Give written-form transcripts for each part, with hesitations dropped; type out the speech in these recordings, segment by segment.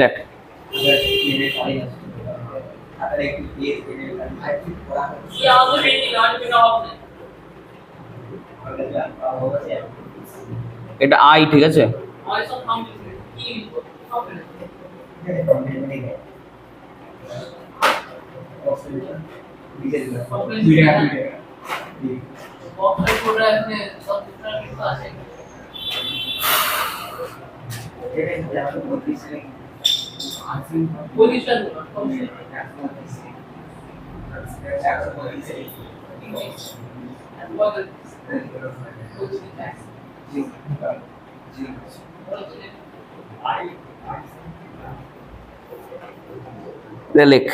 দেখ এটা আই, ঠিক আছে? লেখ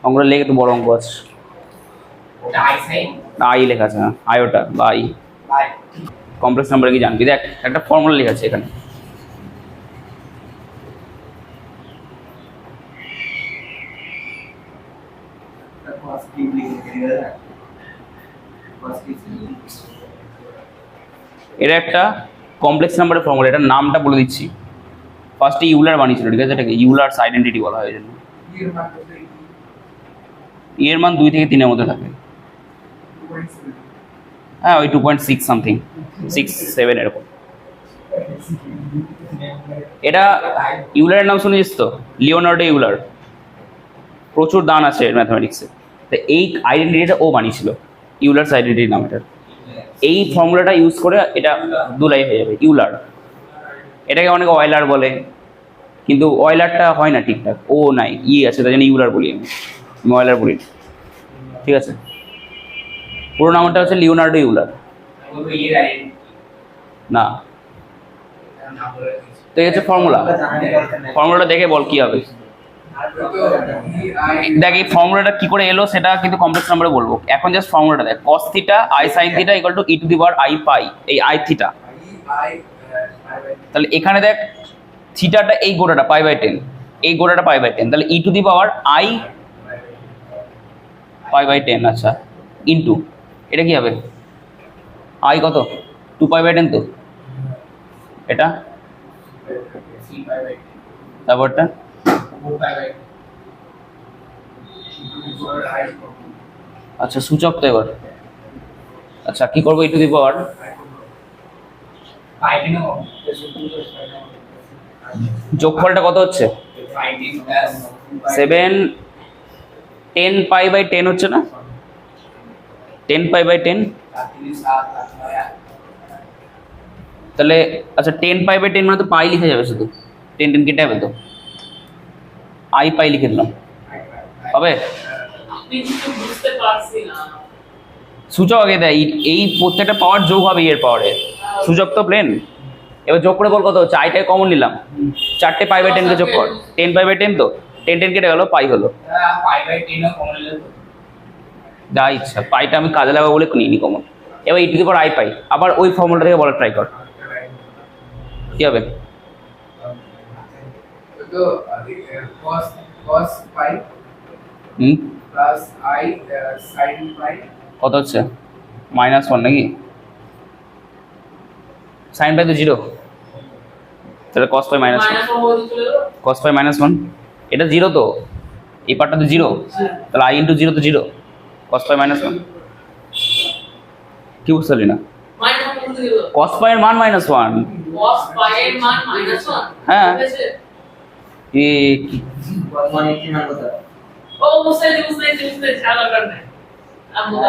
অঙ্কটা লেখ, একটু বড় অঙ্ক আছে। আই লেখা আছে, হ্যাঁ আয়োটা বা আই। কমপ্লেক্স নাম্বার কি জানবি? দেখ একটা ফর্মুলা লেখা আছে এখানে। এটা একটা কমপ্লেক্স নাম্বারের ফর্মুলা, এটার নামটা বলে দিচ্ছি। ফার্স্টে ইউলার বানিয়েছিল, ঠিক আছে? এটাকে ইউলারস আইডেন্টিটি বলা হয়। জন্য এর মান 2 থেকে 3-এর মধ্যে থাকে। হ্যাঁ ওই 2.6 সামথিং, 6-7 এরকম। এটা ইউলারের নাম শুনেছিস তো, লিওনার্ডো ইউলার। প্রচুর দান আছে ম্যাথমেটিক্সে। তো এই আইডেন্টিটিটা ও বানিয়েছিল, ইউলার্স আইডেন্টিটি নাম এটার। এই ফর্মুলাটা ইউজ করে এটা দুলাই হয়ে যাবে, ইউলার। এটাকে অনেকে অয়েলার বলে, কিন্তু অয়েলারটা হয় না ঠিকঠাক, ও নাই ই আছে, তাই জন্য ইউলার বলি আমি, অয়েলার বলি, ঠিক আছে? পুরো নামটা হচ্ছে লিওনার্ডো ইউলার। না তো এই হচ্ছে ফর্মুলা। ফর্মুলাটা দেখে বল কি হবে। দেখ এই ফর্মুলাটা কি করে এলো সেটা কিন্তু কমপ্লেক্স নাম্বারে বলবো। এখন জাস্ট ফর্মুলাটা দেখ, cos theta i sin theta equal to e to the power i পাই, এই i থিটা। তাহলে এখানে দেখ থিটাটা এই গোটাটা π/10, এই গোটাটা π/10, তাহলে e to the power i π/10। আচ্ছা ইনটু এটা কি হবে, i কত 2π/10, তো এটা তারপরটা আচ্ছা সূচক তো এবার। আচ্ছা কি করবো, e টু দি পাওয়ার যোগফলটা কত হচ্ছে 7 10π/10 হচ্ছে না, 10π/10। তাহলে আচ্ছা 10π/10 মানে তো পাই লিখে যাবে, শুধু 10 কেটে যাবে, তো i পাই লিখে দিলাম, হবে? সূচক আগে দেয়, এই প্রত্যেকটা পাওয়ার যোগ হবে এর পাওয়ারে, সূচক তো প্লেন। এবার যোগ করে বল কত হচ্ছে, আইটাকে কমন নিলাম, 4টে π/10 কে যোগ কর, 10π/10, তো 10 কেটে গেল, পাই হলো। যা ইচ্ছা, পাইটা আমি কাজে লাগাবো বলে নিইনি কমন। এবার ইটু পর আই পাই, আবার ওই ফর্মুলা থেকে বলা ট্রাই কর, কি হবে? কত হচ্ছে -1 নাকি? সাইন পাই তো 0, তাহলে cos পাই -1, cos পাই -1, এটা 0 তো, এই পার্টটা তো 0, তাহলে i ইন্টু 0 তো 0, cos পাই -1। কি বুঝলি না? cos পাই এর মান -1, cos পাই এর মান -1, হ্যাঁ এই ও মুসে খেয়াল করবে আমরা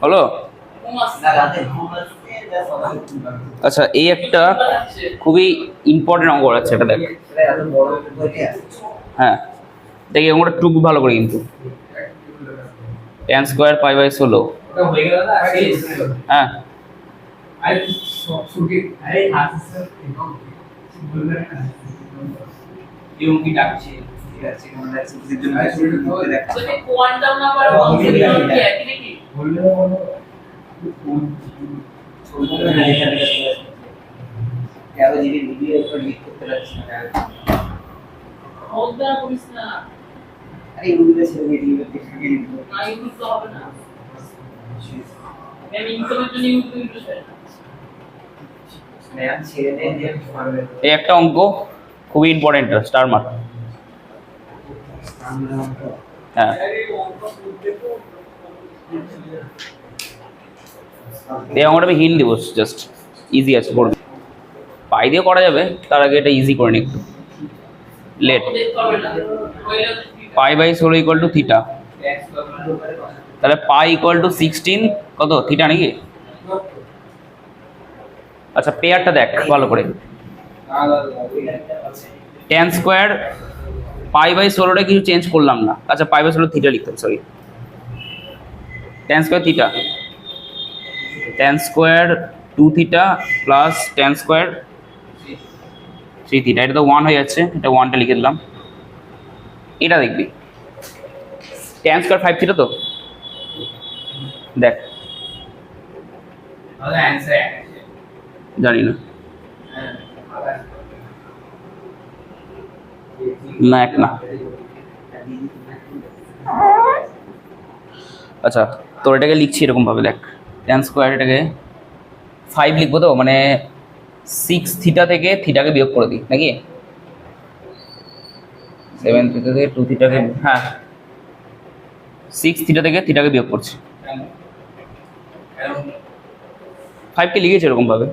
হলো। আচ্ছা এই একটা খুবই ইম্পর্টেন্ট অঙ্ক আছে, এটা দেখ। হ্যাঁ দেখি অঙ্কটা টুক ভালো করে, কিন্তু tan স্কয়ার π/16, হ্যাঁ কোয়ান্টাম নাম্বার কি একই নাকি? আরে এগুলো ছেড়ে দিয়ে না ইউটিউব তো হবে না আমি ইনকামের জন্য ইউটিউব ম্যাম ছেড়ে দেন যে পারবে এই একটা অঙ্ক খুবই ইম্পর্টেন্ট, স্টার মার্ক। হ্যাঁ, এই অঙ্কটা আমি হিন্ট দিব, জাস্ট ইজি আছে, করবে পাই দিয়ে করা যাবে, তার আগে এটা ইজি করে নি একটু। লেট দেখতে হবে না ওইটা pi by 16 equal to theta, তাহলে পাই ইকুয়াল টু 16 কত থিটা নাকি? আচ্ছা পেয়ারটা দেখ ভালো করে, tan স্কোয়ার পাই বাই 16টা কিছু চেঞ্জ করলাম না। আচ্ছা পাই বাই 16 থিটা লিখতে হবে, sorry, tan square theta, tan square 2 theta plus tan square 3 theta, এটা তো 1 হয়ে যাচ্ছে, এটা 1টা লিখে দিলাম। এটা দেখবি tan স্কোয়ার 5 থিটা, তো দেখ আমাদের অ্যানসার জানি না, না এক না। আচ্ছা তোর এটাকে লিখছি এরকম ভাবে, দেখ tan স্কোয়ার এটাকে 5 লিখবো, তো মানে 6 থিটা থেকে থিটাকে বিয়োগ করে দিই নাকি, 7 থিটা থেকে 2 থিটাকে, হ্যাঁ 6 থিটা থেকে থিটাকে বিয়োগ করছি, 5 কে লিখেছি এরকম ভাবে।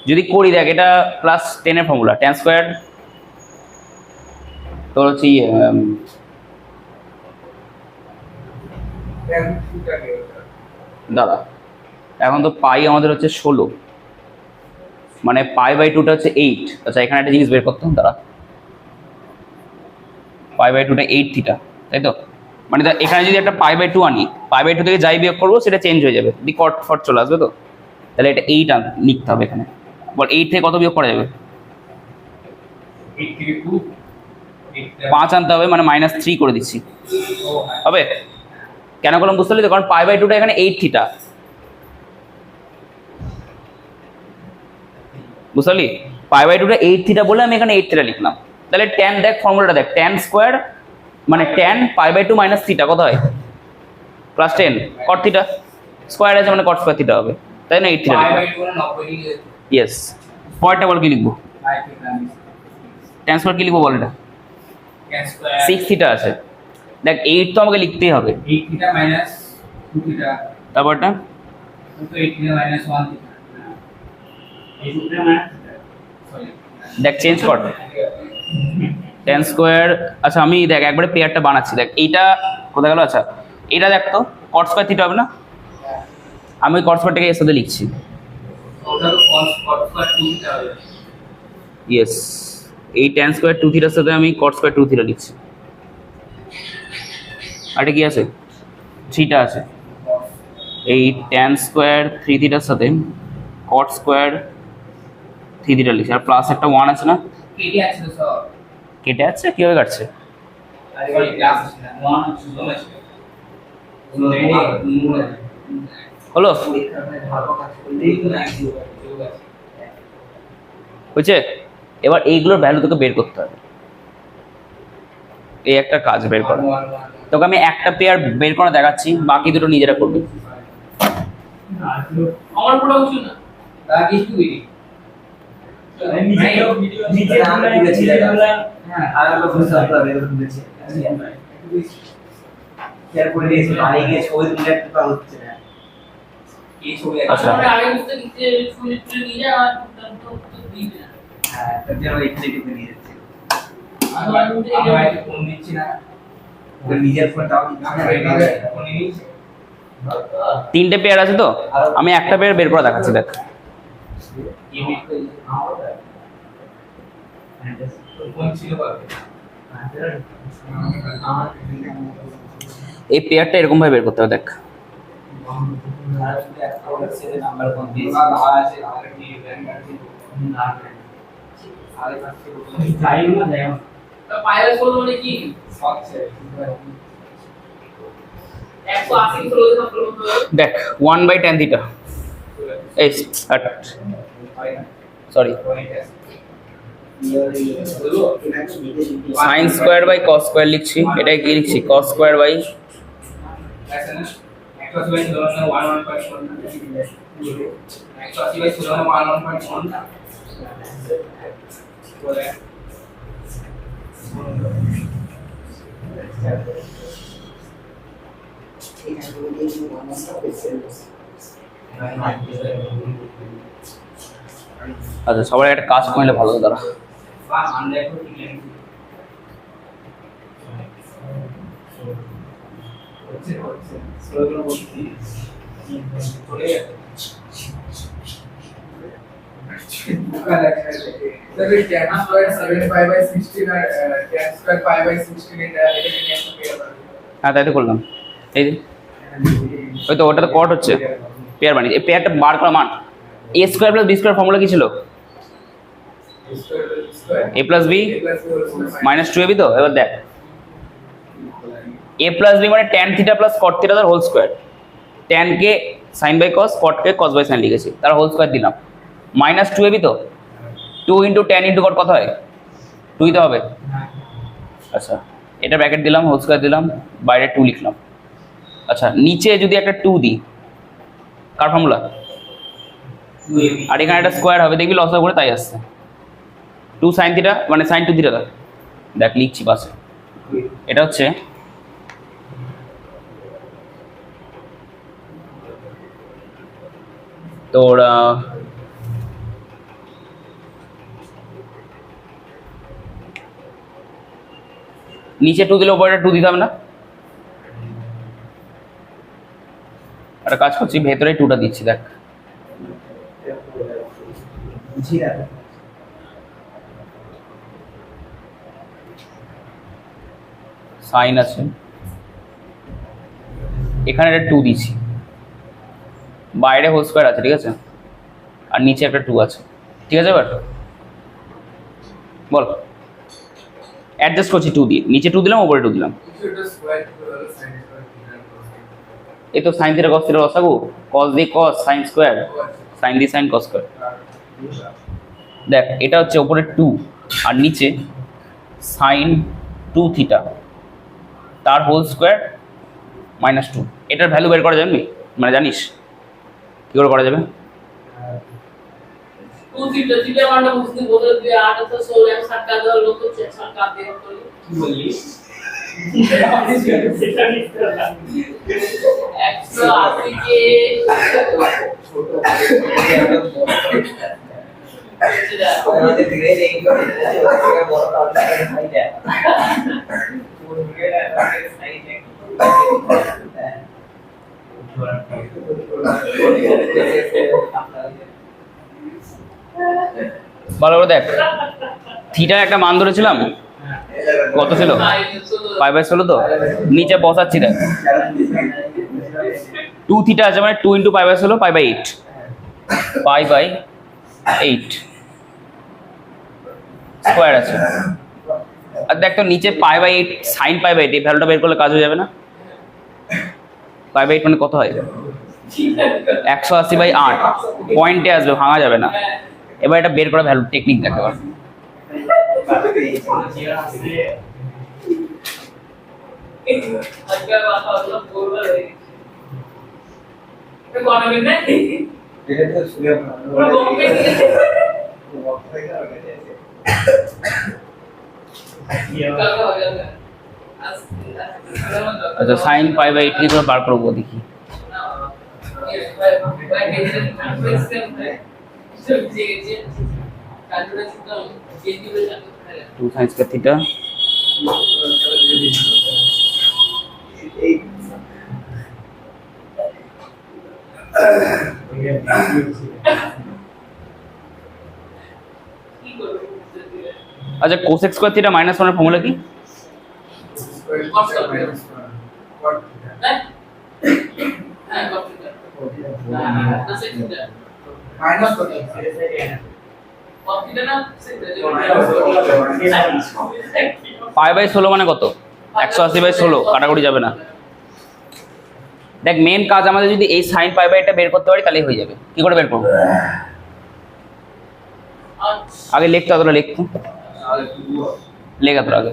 যদি করি দেখ, এটা প্লাস 10 এর ফর্মুলা, tan স্কোয়ার তোর হচ্ছে দাদা এখন তো পাই আমাদের হচ্ছে 16, মানে পাই বাই 2টা হচ্ছে 8। আচ্ছা এখানে একটা জিনিস বের করতাম, দাঁড়া, পাই বাই 2টা 8 থিটা, তাই তো? মানে এখানে যদি একটা পাই বাই 2 আনি, পাই বাই 2 থেকে যাই বিয়োগ করবো সেটা চেঞ্জ হয়ে যাবে, যদি কট ফট চলে আসবে, তো তাহলে এটা 8 লিখতে হবে এখানে। বল 8 থেকে কত বিয়োগ করা যাবে? 5 আনতে হবে, মানে -3 করে দিচ্ছি, হবে? কেন করলাম বুঝতে পারলি তো, কারণ পাই বাই 2টা এখানে 8 থিটা, বুঝতে পারলি? পাই বাই 2টা 8 থিটা বলে আমি এখানে 8 থিটা লিখলাম। তাহলে tan দেখ ফর্মুলাটা দেখ, tan স্কোয়ার মানে tan pi by 2 minus theta কত হয়? প্লাস 10 কট থিটা, স্কোয়ার আছে মানে কট স্কোয়ার থিটা হবে, তাই না? 8 থিটা ইয়েস। পরেরটা বল কি লিখবো? tan স্কোয়ার কি লিখবো বল, এটা 6 থিটা আছে, দেখ 8 তো আমাকে লিখতেই হবে, 8 থিটা মাইনাস 2 থিটা, তারপরটা তো 8 থিটা মাইনাস 1 থিটা, এই সূত্রে মাইনাস সরি দেখ চেঞ্জ কর tan স্কোয়ার। আচ্ছা আমি দেখ একবারে পেয়ারটা বানাচ্ছি, দেখ এইটা কোথায় গেল? আচ্ছা এটা দেখ তো কট স্কোয়ার থিটা হবে না, আমি ওই কট স্কোয়ারটাকে এর সাথে লিখছি, ওটা তো cos স্কয়ার 2 থিটা হবে। ইয়েস, এই tan স্কোয়ার 2 থিটার সাথে আমি কট স্কোয়ার 2 থিটা লিখছি। আর এটা কি আছে? থিটা আছে, এই tan স্কোয়ার 3 থিটার সাথে কট স্কোয়ার 3 থিটা লিখছি, আর প্লাস একটা 1 আছে না, কেটে আছে তো সব, কেটে আছে, কিভাবে কাটছে? আরে ভাই ক্লাস আছে না 1 সুন্দর আছে হলো হয়েছে? এবার এইগুলোর ভ্যালু তোকে বের করতে হবে, এই একটা কাজ বের করা। তোকে আমি একটা পেয়ার বের করে দেখাচ্ছি, বাকি দুটো নিজেরা করবি। আমার পুরো কিছু না তা কিছু বিড়ি নিচে হ্যাঁ আর লোক সব করে বলেছে শেয়ার করে দিয়েছে, বাড়ি গিয়ে ছবি তুলে একটা হচ্ছে না, এই ছবি আচ্ছা। আমরা আগে বুঝতে নিচে ফুল তুলে নিয়ে যা আর তো দিবে না হ্যাঁ তাহলে আমরা এখানে টিপে নিয়ে যাচ্ছি, আমার মধ্যে আমরা একটু ফোন দিচ্ছি না, ওর নিজের ফোনটাও ফোন নিয়েছি, 3টে পেয়ার আছে তো, আমি একটা পেয়ার বের করে দেখাচ্ছি, দেখ ইউনিট করে ফোন ছিল পাবে এই পেয়ারটা এরকম ভাবে বের করতে হবে, দেখ নাম্বার কোন দিয়েছে আছে আর কি না আরে পাশে যাই না যাই তো পাইলে বলবো মানে কি সবচে 180 কিলো দিতে বলবো দেখ 1/tan থিটা, এই sorry sine square by cos square লিখছি, এটাই কি লিখছি কস স্কোয়ার বাই আচ্ছা সবাই একটা কাজ করলে ভালো হতো দাঁড়া হ্যাঁ তাই তো করলাম এই যে ওই তো ওটা তো কট হচ্ছে পেয়ার বানিয়ে এই পেয়ারটা বার করা মান A square plus B square formula কি ছিল A plus B minus two AB তো এবার দেখ এ প্লাস বি মানে tan theta plus cot theta তার হোল স্কোয়ার ট্যান কে সাইন বাই কস কট কে কস বাই সাইন লিখেছি তার হোল স্কোয়ার দিলাম মাইনাস টু এবি তো two into tan into cot কত হয় টুই তো হবে আচ্ছা এটা ব্র্যাকেট দিলাম হোল স্কোয়ার দিলাম বাইরে টু লিখলাম আচ্ছা নিচে যদি একটা টু দিই কার ফর্মুলা আর এখানে একটা স্কোয়ার হবে দেখবি লস করে তাই আসছে টু সাইন থিটা মানে সাইন টু থিটা দেখ লিখছি পাশে এটা হচ্ছে তোর নিচে টু দিলে উপরে টু দিতে হবে না একটা কাজ করছি ভেতরে টুটা দিচ্ছি দেখ সাইন আছে এখানে একটা টু দিচ্ছি বাইরে হোল স্কোয়ার আছে ঠিক আছে আর নিচে একটা টু আছে ঠিক আছে এবার বল অ্যাডজাস্ট করছি টু দিয়ে নিচে টু দিলাম উপরে টু দিলাম এই তো সাইন থিটা কস থিটা লসাগু কস দিয়ে কস সাইন স্কোয়ার সাইন দিয়ে সাইন কস স্কোয়ার দেখ এটা হচ্ছে উপরে টু আর নিচে সাইন টু থিটা তার হোল স্কোয়ার মাইনাস টু এটার ভ্যালু বের করা যাবে মানে জানিস কি করে করা যাবে टू थीटा थीटा मानना मुझसे बोल दिया 8 तो 16 एक साथ का दो लोग तो 6 साल का दे तो কি বললি 180 के আমাদের ধীরে ধীরে এই করে বড় কাউন্টার খাই যায় পুরো ভিডিওটা সাইডে ভালো করে দেখ থিটার একটা মান ধরেছিলাম কত ছিল পাই বাই 16 তো নিচে বসাচ্ছি দেখ টু থিটা আছে মানে two into pi by 16 pi by 8 pi by 8 square আছে আর দেখ তো নিচে pi by 8 sine pi by 8 এই ভ্যালুটা বের করলে কাজ হয়ে যাবে না পাই বাই 8 মানে কত হয় 180 বাই 8 পয়েন্টে আসবে ভাঙা যাবে না এবার এটা বের করা ভ্যালু টেকনিক দেখ এবার अच्छा बात है बोल रहे तो कौन है ना এটা তো শুনে वो बॉम्बे हो जाएगा আচ্ছা সাইন পাই বাই 8 নিয়ে বার করবো দেখি টু সাইন স্কয়ার থিটা আচ্ছা কোসেক স্কয়ার থিটা মাইনাস 1 এর ফর্মুলা কি পাই বাই 16 মানে কত 180 বাই 16 কাটাকুটি যাবে না দেখ মেন কাজ আমাদের যদি এই সাইন পাই বাই এটা বের করতে পারি তাহলেই হয়ে যাবে কি করে বের করব আচ্ছা আগে লিখতে তোরা লিখতো লেখা তোর আগে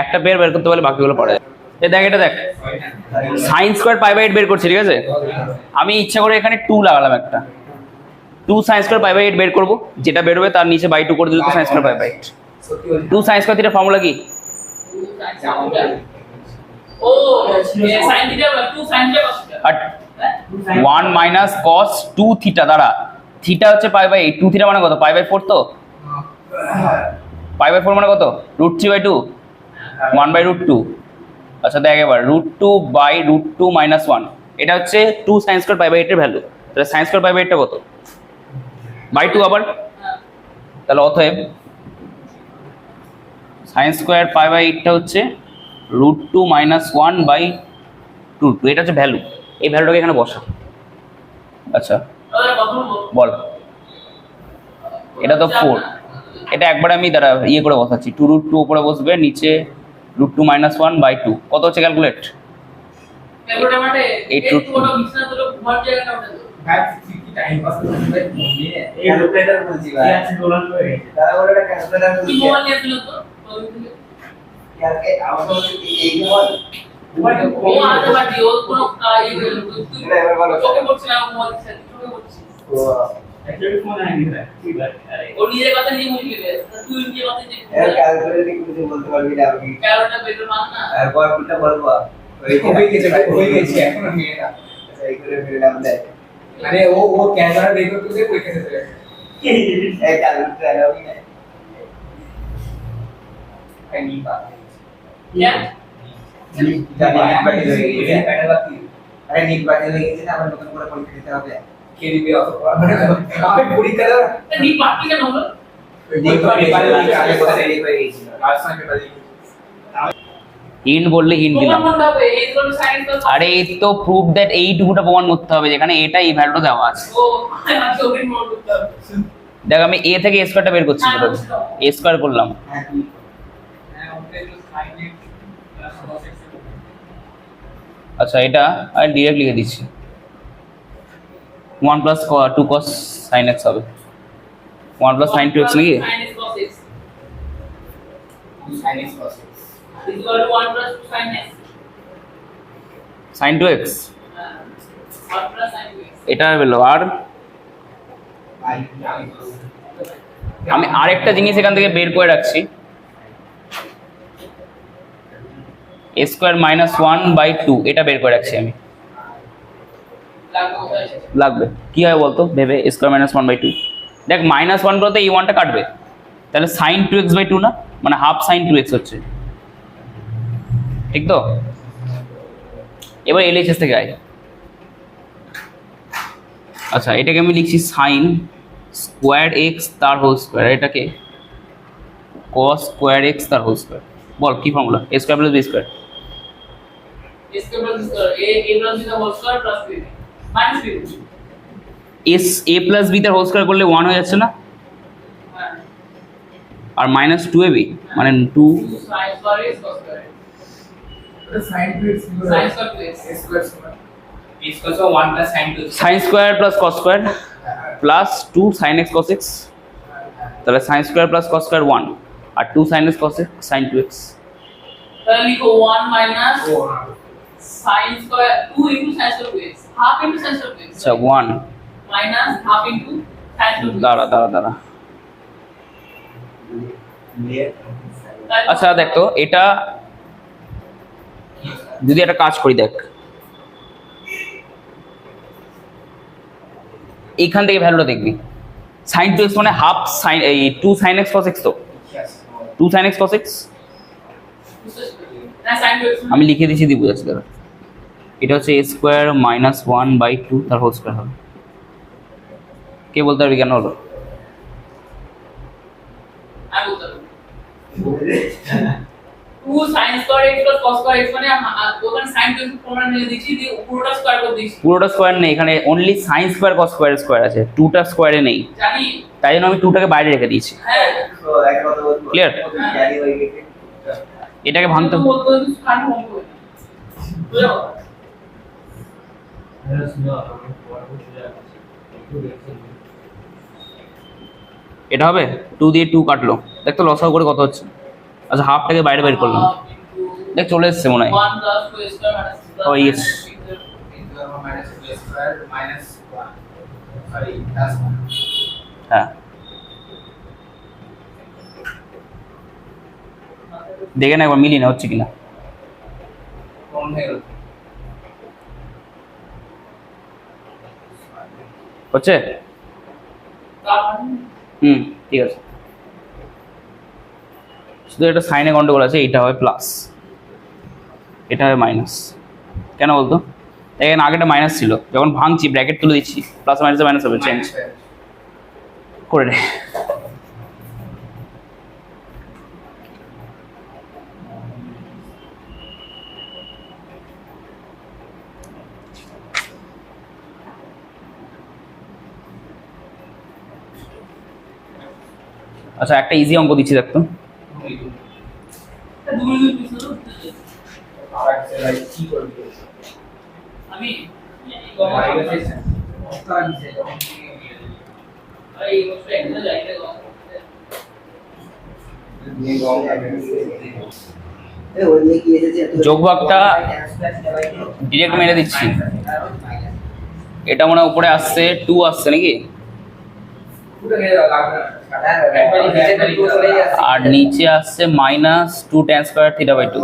একটা পেয়ার বের করতে পারলে বাকিগুলো পড়ে যায়। দেখ এটা দেখ সাইন স্কোয়ার পাই বাই 8 বের করছি ঠিক আছে। আমি ইচ্ছা করে এখানে 2 লাগালাম একটা 2 সাইন স্কোয়ার পাই বাই 8 বের করবো, যেটা বেরোবে তার নিচে বাই 2 করে দিলে তো sine square pi by 8। 2 sine square থিটার ফর্মুলা কি? ও sin theta 2 sin theta cos theta আর 1 মাইনাস cos 2 থিটা দ্বারা থিটা হচ্ছে পাই বাই 8, 2 থিটা মানে কত? পাই বাই 4 তো পাই বাই 4 মানে কত? √3/2 1/√2। আচ্ছা দেখ এবার √2/√2 মাইনাস 1 এটা হচ্ছে 2 সাইন স্কোয়ার পাই বাই 8 এর ভ্যালু। তাহলে সাইন স্কোয়ার পাই বাই 8 টা কত? বাই 2 আবার। তাহলে অতএব সাইন স্কোয়ার পাই বাই 8 টা হচ্ছে √2 মাইনাস 1/√2। এটা হচ্ছে ভ্যালু, এই ভ্যালুটাকে এখানে বসা। আচ্ছা তাহলে কত বল, এটা তো 4, এটা একবারে আমি দাঁড়া ইয়ে করে বসাচ্ছি 2√2 উপরে বসবে, নিচে √2 মাইনাস 1/2 কত হচ্ছে ক্যালকুলেট? ক্যালকুলেটর মানে 8 একটু ওটা বিছনা তো ঘর জায়গা না ওটা তো ভাই কি টাইম পাস করতে এই ক্যালকুলেটর বলছি ভাই আছে ডলার লয়ে তারা বলে এটা ক্যালকুলেটর কি বলছি মোবাইল নিয়ে ছিল তো ইয়ারকে আমার তো এই মোবাইল ও আতে বাটি ও কোনো এটা এবার বলো চোখে পড়ছে না মোবাইল ছিল চোখে পড়ছে তো অ্যাকচুয়ালি ফোন আনি না ঠিক আছে ও নিজের কথা নিয়ে মুশকিল তুই নিজের কথা নিয়ে এর ক্যালকুলেটর কি কিছু বলতে পারবি না আপনি ক্যালকুলেটর বের মান না আর কোনটা বলবো হয়ে গেছে এখনো নিয়ে না এই করে ফিরে নাম দেয় মানে ও ক্যামেরা দেখো তুই কই কেসে চলে এই ক্যালকুলেটর এলাও না কানি পা क्या আরে নিট বাতিল হয়ে গেছে না, আবার নতুন করে পরীক্ষা দিতে হবে। কে দিবে অত পড়াশোনা আপনি পরীক্ষা দাও नी पार्टी का नंबर নিট পেপারে আগে কথা রেডি হয়ে গেছিল লাস্ট টাইম পেপারে হিন্ট বললে হিন্ট দিলাম। প্রমাণ করতে হবে এই ধরনের সাইন তো আরে এই তো প্রুফ দ্যাট এইটুকুটা প্রমাণ করতে হবে যেখানে এটা এই ভ্যালুটা দেওয়া আছে। ও আচ্ছা ওকে নোট করতে হবে দেখ আমি এ থেকে এ স্কোয়ারটা বের করছি, এ স্কোয়ার করলাম। হ্যাঁ ওকে তো সাইন আচ্ছা এটা আমি ডিরেক্ট লিখে দিচ্ছি 1 প্লাস 2 cos sin x হবে 1 প্লাস sin 2x নাকি? sin is cos x sine x cos x is equal to 1 plus 2 sin x sin 2x 1 plus sin 2x এটা হলো। আর আমি আরেকটা জিনিস এখান থেকে বের করে রাখছি, a স্কোয়ার মাইনাস 1/2 এটা বের করে রাখছি আমি। লাগবে কি হয় বলতো ভেবে, a স্কোয়ার মাইনাস 1/2 দেখ মাইনাস 1 করতে এই 1টা কাটবে, তাহলে sin 2x/2 না, মানে হাফ sin 2x হচ্ছে, ঠিক তো? এবার LHS থেকে আয়। আচ্ছা এটাকে আমি লিখছি sin স্কোয়ার x তার হোল স্কোয়ার, এটাকে cos স্কোয়ার x তার হোল স্কোয়ার। বল কি formula? a square plus b square. इसके प्लस a plus b का whole square plus b minus b এস a প্লাস b তার হোল স্কোয়ার করলে 1 হয়ে যাচ্ছে না, আর মাইনাস 2ab মানে 2 sin square is cos square sine 2x sin square plus square square so 1 plus sine 2 sin square plus cos square plus 2 sin x cos x, তাহলে sin square plus cos square 1 আর 2 sin x cos x sin 2x। তাহলে লিখো 1 minus sin square 2 into sin square 2x half into sin square 2x আচ্ছা 1 minus half into sin square 2x দাঁড়া আচ্ছা দেখ তো এটা যদি একটা কাজ করি, দেখ এইখান থেকে ভ্যালুটা দেখবি sin 2x মানে হাফ sin এই 2 sin x cos x, তো 2 sin x cos x না sin 2x আমি লিখে দিচ্ছি দিয়ে বুঝাচ্ছি দাঁড়া। এটা হচ্ছে a স্কোয়ার মাইনাস 1/2 তার হোল স্কোয়ার হবে। কে বলতে পারবি কেন হলো? আমি বলতে পারবো 2 sin square x plus cos square x মানে ওখানে sin 2x প্রমাণ নিয়ে দিচ্ছি দিয়ে পুরোটা স্কয়ার করে দিচ্ছি। পুরোটা স্কোয়ার নেই এখানে, only sin square cos square square আছে, 2টা স্কোয়ারে নেই, জানি তাই জন্য আমি 2টাকে বাইরে রেখে দিয়েছি। হ্যাঁ তো এক কথা বলবো Clear? ক্যারি হয়ে গেছে এটাকে ভাঙতে বলতে বলতে কাট কম করে বুঝছো এটা হবে 2 দিয়ে 2 কাটলো, দেখ তো লসাগু করে কত হচ্ছে। আচ্ছা হাফটাকে বাইরে বের করলাম, দেখ চলে এসছে মনে হয়। 1 plus 2 square minus 2 Oh, yes. into minus 2 square minus 1 sorry plus 1 হ্যাঁ দেখে না একবার মিলিয়ে না হচ্ছে কিনা। কম হয়ে গেল হচ্ছে হুম ঠিক আছে। শুধু একটা সাইনে গন্ডগোল আছে, এটা হয় প্লাস এটা হয় মাইনাস। কেন বলতো, এখানে আগেটা মাইনাস ছিল, যখন ভাঙছি ব্র্যাকেট তুলে দিচ্ছি প্লাস মাইনাসে মাইনাস হবে, চেঞ্জ করে নে। আচ্ছা একটা ইজি অঙ্ক দিচ্ছি দেখতো। আর একটা লাইক কি করবে আমি যোগভাগটা ডিরেক্ট মেরে দিচ্ছি, এটা মনে হয় উপরে আসছে 2 আসছে নাকি, আর নিচে আসছে minus 2 tan square theta by 2।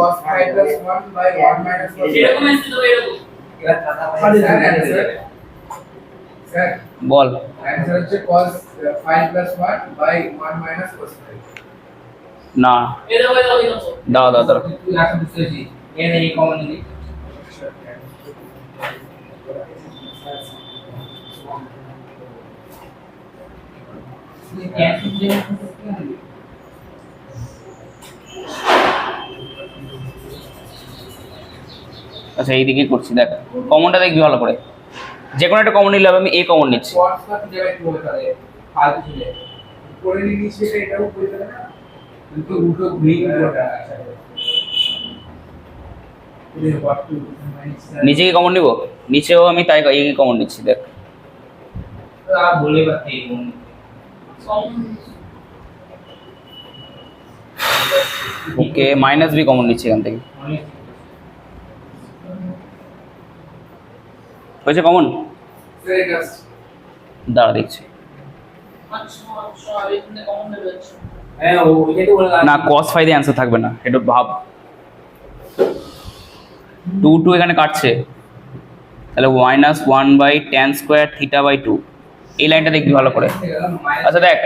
এরকম আসছে তো এরকম বল आंसर হচ্ছে cos 5 1 by 1 minus cos 5 না এরকম দাও দাও দাও তুই এখন বুঝতেছিস এর এই কমন নিলি আচ্ছা এইদিকে করছি, দেখ কমনটা দেখবি ভালো করে, যে কোনো একটা কমন নিলে হবে, আমি এ কমন নিচ্ছি। cos का तुझे একটু বলে তাহলে ফালতু ছিল পরে নিচে এটাও করে দেবে না কিন্তু উল্টো ঘুরিয়ে ওটা আচ্ছা এর what to minus নিচে কি কমন নিব, নিচেও আমি তাই এই কমন নিচ্ছি, দেখ आप बोले बात है ওকে মাইনাস বি কমন নিচ্ছি এখান থেকে, হয়েছে কমন, দাঁড়া দেখছি। আচ্ছা আচ্ছা এখানে কমন নেবে আচ্ছা হ্যাঁ ওইটাই তো বললাম না cos ফাই দিয়ে অ্যান্সার থাকবে না, এটা ভাব 2 2 এখানে কাটছে, তাহলে minus 1 by tan square theta by 2, এই লাইনটা দেখবি ভালো করে। আচ্ছা দেখ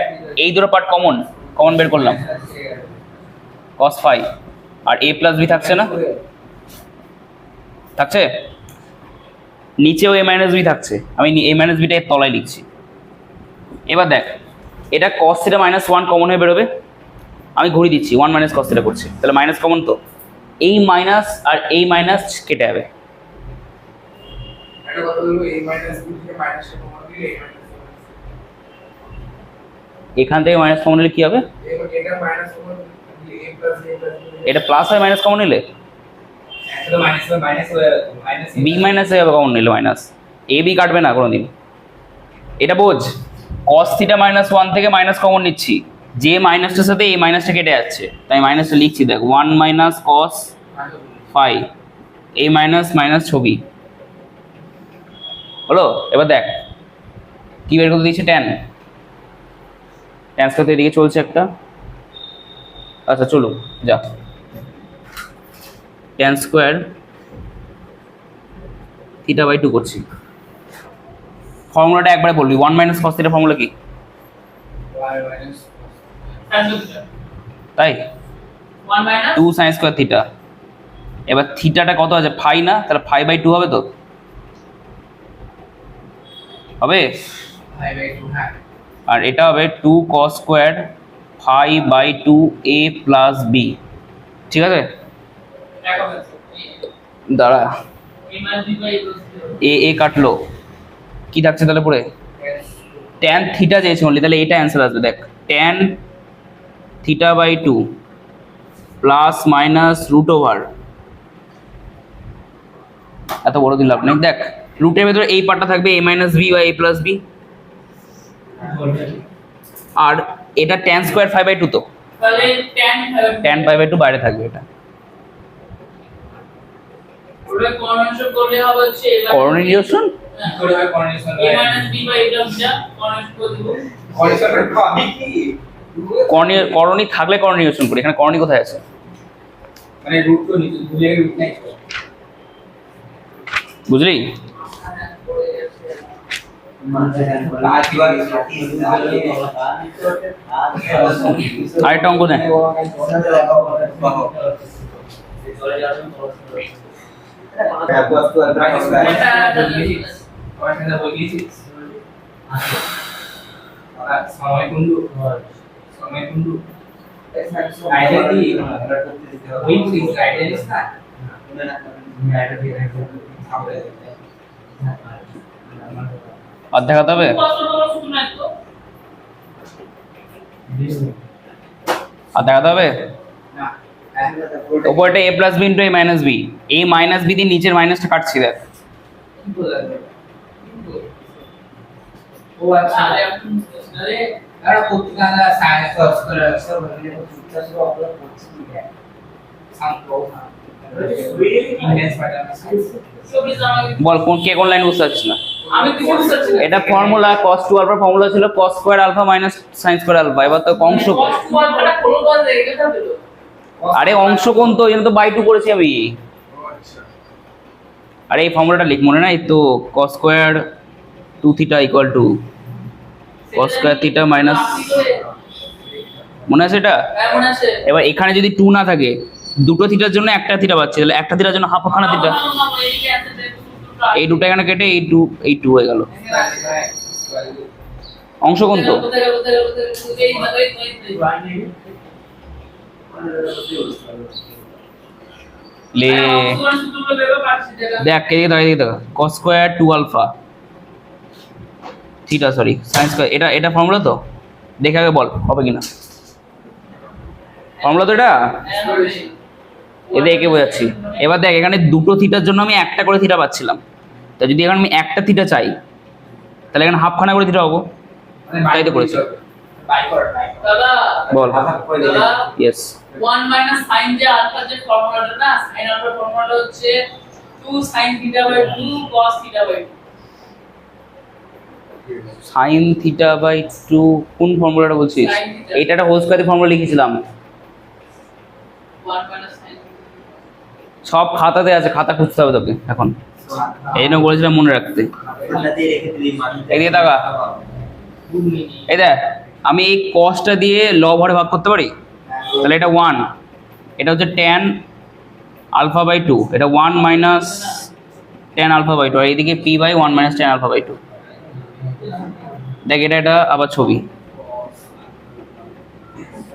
এই দুটো পার্ট কমন, কমন বের করলাম cos ফাই, আর a প্লাস বি থাকছে না, থাকছে নিচেও a মাইনাস বি থাকছে, আমি a মাইনাস বিটা এর তলায় লিখছি। এবার দেখ এটা cos থিটা মাইনাস 1 কমন হয়ে বেরোবে, আমি ঘুরিয়ে দিচ্ছি 1 মাইনাস cos থিটা করছি, তাহলে মাইনাস কমন তো, এই মাইনাস আর এই মাইনাস কেটে যাবে, এটা কত হলো a minus b থেকে মাইনাস কমন দিলে a minus এখান থেকে মাইনাস কমন নিলে কি হবে, এবার এটা মাইনাস কমন দিলে a plus এটা প্লাস হয় মাইনাস কমন নিলে, এটা মাইনাস মাইনাস বি মাইনাস হয়ে যাবে কমন নিলে, মাইনাস এ বি কাটবে না কোনোদিন, এটা বোঝ। cos থিটা মাইনাস 1 থেকে মাইনাস কমন নিচ্ছি, যে মাইনাসটার সাথে এই মাইনাসটা কেটে যাচ্ছে, তাই মাইনাসটা লিখছি, দেখ 1 মাইনাস cos ফাই, এই মাইনাস মাইনাস ছবি হলো। এবার দেখ কি বের করতে দিচ্ছে, tan স্কয়ার এদিকে চলছে একটা, আচ্ছা চলো যা tan স্কয়ার থিটা বাই 2 করছি, ফর্মুলাটা একবারে বলবি, 1 মাইনাস cos থিটা ফর্মুলা কি, y minus তাই 1 minus 2 sin স্কয়ার থিটা। এবার থিটাটা কত আছে ফাই না, তাহলে ফাই বাই 2 হবে, তো হবে, 5 by 2 হ্যাঁ আর এটা হবে 2 cos square phi by 2 a plus b, ঠিক আছে। একদম দাঁড়া এই minus b by a a কাটলো, কি থাকছে তাহলে পরে, tan থিটা চেয়েছি অনলি, তাহলে এটা অ্যান্সার আসবে, দেখ tan theta by 2 plus minus root over, এত বড় দিন লাভ নেই, দেখ রুটের ভেতরে এই পার্টটা থাকবে a মাইনাস বি বা a প্লাস বি, আর এটা tan স্কয়ার 5/2 তো, তাহলে tan 5/2 বাইরে থাকবে এটা। ওটা কনভেনশন করলে হবে হচ্ছে করণীয় নিরসন কি করে হয় coordination a minus b by a plus যা কনভেনশন করে দিব। কোঅর্ডিনেশন করতে আমি কি করণী থাকলে করণীয় নিরসন করি, এখানে করণী কোথায় আছে? মানে রুট তো নিচে দুই রুট নাই তো। বুঝলি? আরেকটা অঙ্ক দেন। সময় কুন্ডু আইডিয়া কি ওই আইডিয়া ইস না আর দেখাতে হবে? আর দেখাতে হবে? উপরটা a plus b into a minus b, a minus b দিয়ে নিচের মাইনাসটা কাটছি দেখ। ও আচ্ছা আরে আরে পত্রিকা সায়েন্স সার্চ করে সব বলে পত্রিকা সব আপলোড করছি কি है সামপ্লো ইন্ডেক্স প্যাটার্ন বল কোন কে কোন লাইন বুঝতে পারছিস না? আমি কিছু বুঝতে পারছি না। এটা ফর্মুলা cos 2 আলফা, ফর্মুলা ছিল cos square alpha minus sin square alpha. এবার তো অংশ কোণ। cos কোণটা কোন কোণ দেখে থাকবে তো। আরে অংশ কোণ তো এখানে তো বাই 2 করেছি আমি। আরে এই ফর্মুলাটা লিখ মনে নাই তো, cos square 2 theta equal to cos square theta minus, মনে আছে এটা? এমন আছে এবার এখানে যদি 2 না থাকে, দুটো থিটার জন্য একটা থিটা পাচ্ছি, তাহলে একটা থিটার জন্য হাফ খানা থিটা। এই দুটো এখানে কেটে এই 2 হয়ে গেল। অংশ কোণ তো। লে দেখ এদিকে দাও, এদিকে দাও, cos square 2 alpha theta sorry sin square, এটা ফর্মুলা তো। দেখে আগে বল হবে কিনা ফর্মুলা তো এটা। একে বোঝাচ্ছি। এবার দেখ এখানে দুটো থিটার জন্য আমি একটা করে থিটা পাচ্ছিলাম, তা যদি এখানে আমি একটা থিটা চাই তাহলে এখানে হাফ খানা করে থিটা হবো। তাই তো করেছি। দাদা বল। দাদা ইয়েস 1 মাইনাস sin যে আলফা যে ফর্মুলাটা না, sin আলফা ফর্মুলাটা হচ্ছে 2 sin theta by 2 cos theta by 2। sin theta by 2 কোন ফর্মুলাটা বলছিস? Sin theta। এইটা একটা হোল স্কয়ারের ফর্মুলা লিখেছিলাম। 1 মাইনাস sin সব খাতাতে আছে, খাতা খুঁজতে হবে তোকে এখন। এই জন্য বলেছিলাম মনে রাখতে। এদিকে তাকা। এই দেখ আমি এই cosটা দিয়ে লব হরে ভাগ করতে পারি, তাহলে এটা 1, এটা হচ্ছে tan আলফা বাই 2, এটা 1 মাইনাস tan আলফা বাই 2, আর এইদিকে p by 1 minus tan alpha by 2। দেখ এটা আবার ছবি,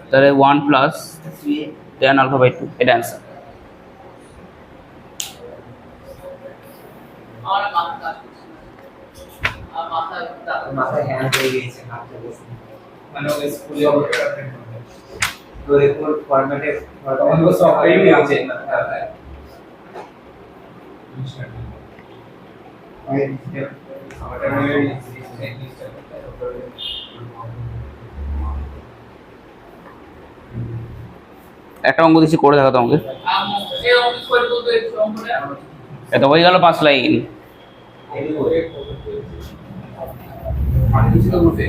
তাহলে 1 প্লাস tan আলফা বাই 2, এটা অ্যান্সার। আর মাথা আর মাথায় হ্যাঁ হয়ে গেছে হাতে বসে মানে ওই স্কুলে তো রিপোর্ট ফরম্যাটে অন্য সফটওয়্যারই আছে না একটা অঙ্ক দিচ্ছি করে দেখাতো আমাকে। এই অঙ্ক করে বলতে এই অঙ্কটা এটা হয়ে গেল 5 লাইন। আমি কিছু তো বলতে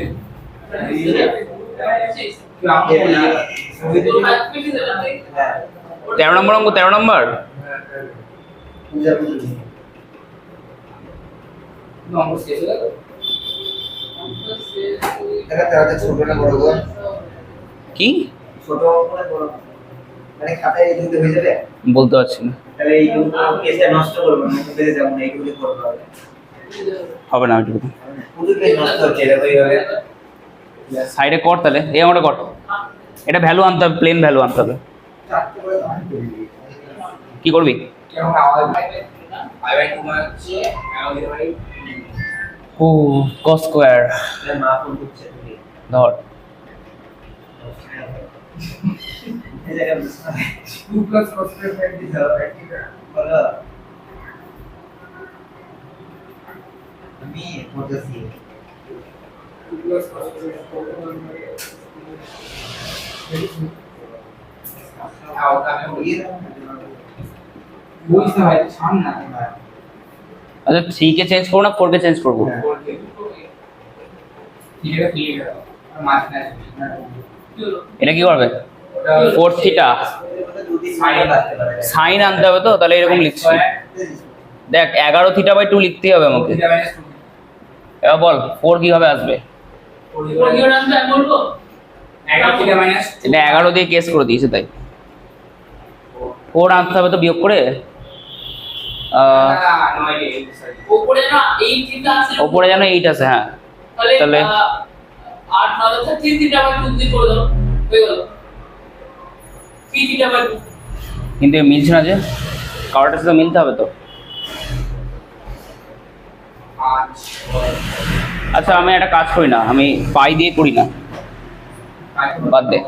হ্যাঁ 13 নম্বর অঙ্ক, 13 নম্বর। নম্বর শেষ হয়ে গেল দেখা তাহলে ছোট না বড় গো কি ছোট করে বড় মানে খাতায় এই দুটো হয়ে যাবে বলতে পারছি না। তাহলে এই দুটো কেসটা নষ্ট করব না বেঁচে যাব না এইগুলো করতে হবে হবে না ওইটুকু। পুরো পেজ নষ্ট হচ্ছে এটা এইভাবে সাইডে কর তাহলে, এই আমরা কর। এটা ভ্যালু আনতে হবে, প্লেন ভ্যালু আনতে হবে। চারটে করে দাও কি করবি? কেমন আওয়াজ আই বাই টু হচ্ছে আমাদের ভাই ও cos স্কয়ার মা ফোন করছে তুমি ধর এই জায়গায় 2 প্লাস cos স্কয়ার ফাইভ দিতে হবে ঠিক আছে বলো আমি বলতেছি 2 প্লাস cos স্কয়ার বুঝতে হয় সামনে আচ্ছা 3 কে চেঞ্জ করবো না 4 কে চেঞ্জ করবো? এটা কি করবে? 4 থিটা সাইন আনতে হবে তো, তাহলে এরকম লিখছি। দেখ 11 থিটা বাই 2 লিখতেই হবে আমাকে। এবার বল 4 কিভাবে আসবে? এটা 11 দিয়ে কেস করে দিয়েছে তাই 4 আনতে হবে তো বিয়োগ করে। ওপরে যেন 8 আছে, হ্যাঁ। তাহলে 8 9 3 থিটা বাই 2 দিয়ে করে দাও, হয়ে গেল 3 থিটা বাই 2। কিন্তু এ মিলছে না যে, কারোটার সাথে মিলতে হবে তো। আচ্ছা আমি একটা কাজ করি না, আমি পাই দিয়ে করি না, বাদ দে।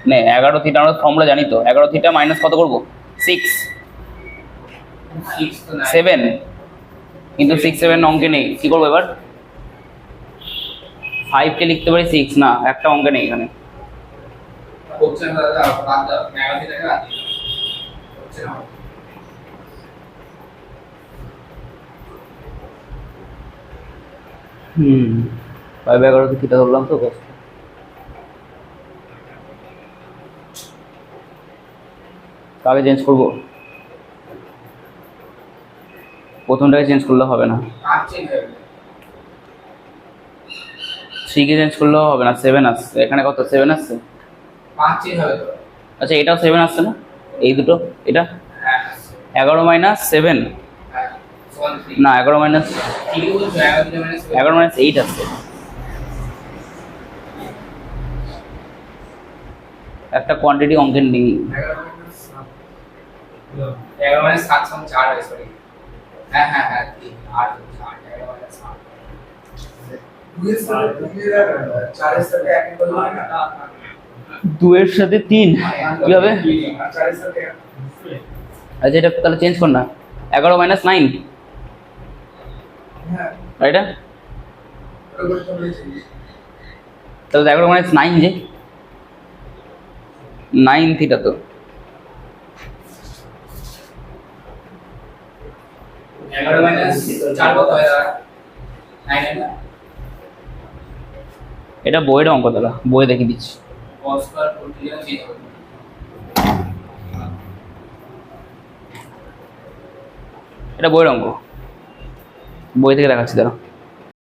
নে 11 থিটা আমরা ফর্মুলা জানি তো, 11 থিটা মাইনাস কত করব? 6 7, কিন্তু 6 7 অঙ্কে নেই, কি করবো এবার? 5 কে লিখতে পারি 6, না একটা অঙ্কে নেই এখানে। হুম 5 11 কে থিটা ধরলাম তো কষ্ট। কাকে চেঞ্জ করব? প্রথমটাকে চেঞ্জ করলে হবে না, 3 কে চেঞ্জ করলেও হবে না, 7 আসছে এখানে। কত 7 আসছে? আচ্ছা এটাও 7 আসছে না, এই দুটো। এটা 11 মাইনাস 7, না 11 মাইনাস 8 আসছে। একটা কোয়ান্টিটি অঙ্কের নেই। 11 মানে 7 সম 4 হয়, সরি। হ্যাঁ হ্যাঁ হ্যাঁ 8 8 11 মানে 7 4 এর সাথে 1 বলবো না। 2 এর সাথে 3 কি হবে? 4 এর সাথে আচ্ছা এটা তাহলে চেঞ্জ কর না, 11 মাইনাস 9, হ্যাঁ এটা ওটা করতে হবে। তাহলে 11 মাইনাস 9 যে 9 থিটা তো 11 মাইনাস 4 কত হয় দাদা? 9 না? এটা বইয়ের অঙ্ক, দাদা বইয়ে দেখিয়ে দিচ্ছি। cos স্কয়ার করতে গেলে চেঞ্জ হবে। এটা বইয়ের অঙ্ক, বই থেকে দেখাচ্ছি দাঁড়া।